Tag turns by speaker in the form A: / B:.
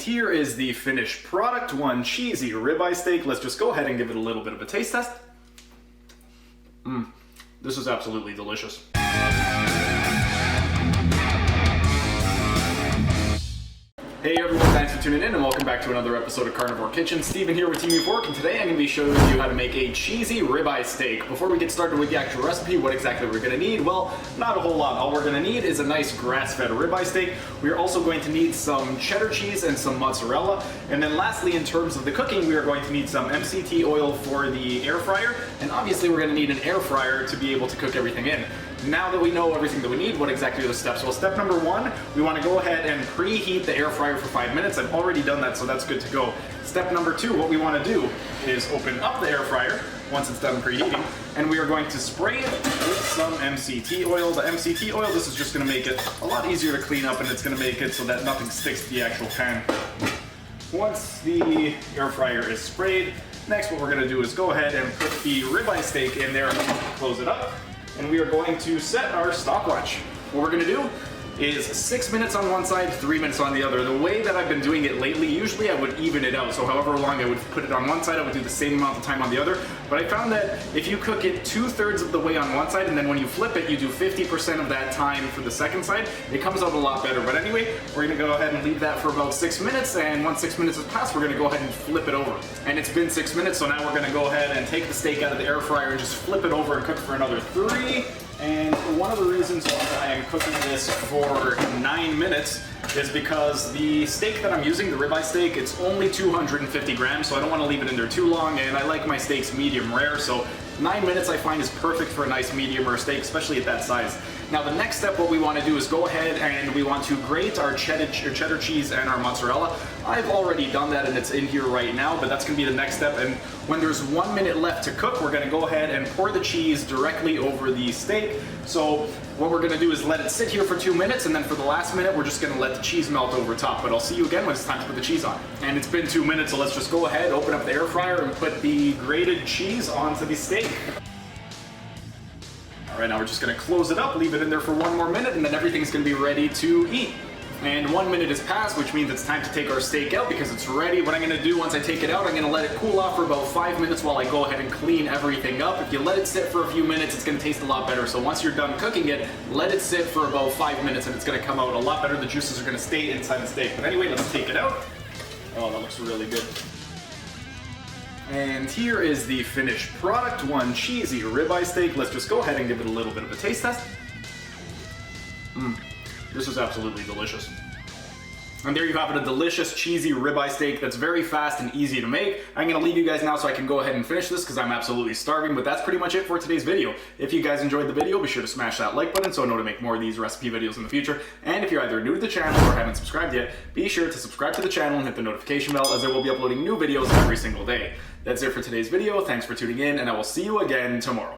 A: here is the finished product, one cheesy ribeye steak. Let's just go ahead and give it a little bit of a taste test. This is absolutely delicious. Hey everyone, thanks for tuning in and welcome back to another episode of Carnivore Kitchen. Steven here with Team Fork, and today I'm going to be showing you how to make a cheesy ribeye steak. Before we get started with the actual recipe, what exactly we're going to need? Well, not a whole lot. All we're going to need is a nice grass-fed ribeye steak. We're also going to need some cheddar cheese and some mozzarella. And then lastly, in terms of the cooking, we are going to need some MCT oil for the air fryer. And obviously we're going to need an air fryer to be able to cook everything in. Now that we know everything that we need, what exactly are the steps? Well, step number one, we want to go ahead and preheat the air fryer for 5 minutes. I've already done that, so that's good to go. Step number two, what we want to do is open up the air fryer once it's done preheating, and we are going to spray it with some MCT oil. The MCT oil, this is just going to make it a lot easier to clean up, and it's going to make it so that nothing sticks to the actual pan. Once the air fryer is sprayed, next what we're going to do is go ahead and put the ribeye steak in there, close it up, and we are going to set our stopwatch. What we're going to do is 6 minutes on one side, 3 minutes on the other. The way that I've been doing it lately, usually I would even it out. So however long I would put it on one side, I would do the same amount of time on the other. But I found that if you cook it 2/3 of the way on one side, and then when you flip it, you do 50% of that time for the second side, it comes out a lot better. But anyway, we're gonna go ahead and leave that for about 6 minutes. And once 6 minutes has passed, we're gonna go ahead and flip it over. And it's been 6 minutes, so now we're gonna go ahead and take the steak out of the air fryer and just flip it over and cook for another 3. And one of the reasons why I am cooking this for 9 minutes is because the steak that I'm using, the ribeye steak, it's only 250 grams, so I don't want to leave it in there too long, and I like my steaks medium rare, so 9 minutes I find is perfect for a nice medium rare steak, especially at that size. Now the next step, what we want to do is go ahead and we want to grate our cheddar cheese and our mozzarella. I've already done that and it's in here right now, but that's going to be the next step. And when there's 1 minute left to cook, we're going to go ahead and pour the cheese directly over the steak. So what we're going to do is let it sit here for 2 minutes, and then for the last minute, we're just going to let the cheese melt over top. But I'll see you again when it's time to put the cheese on. And it's been 2 minutes, so let's just go ahead, open up the air fryer, and put the grated cheese onto the steak. All right, now we're just gonna close it up, leave it in there for 1 more minute, and then everything's gonna be ready to eat. And 1 minute has passed, which means it's time to take our steak out because it's ready. What I'm gonna do once I take it out, I'm gonna let it cool off for about 5 minutes while I go ahead and clean everything up. If you let it sit for a few minutes, it's gonna taste a lot better. So once you're done cooking it, let it sit for about 5 minutes and it's gonna come out a lot better. The juices are gonna stay inside the steak. But anyway, let's take it out. Oh, that looks really good. And here is the finished product, one cheesy ribeye steak. Let's just go ahead and give it a little bit of a taste test. This is absolutely delicious. And there you have it, a delicious cheesy ribeye steak that's very fast and easy to make. I'm gonna leave you guys now so I can go ahead and finish this because I'm absolutely starving, but that's pretty much it for today's video. If you guys enjoyed the video, be sure to smash that like button so I know to make more of these recipe videos in the future. And if you're either new to the channel or haven't subscribed yet, be sure to subscribe to the channel and hit the notification bell as I will be uploading new videos every single day. That's it for today's video. Thanks for tuning in, and I will see you again tomorrow.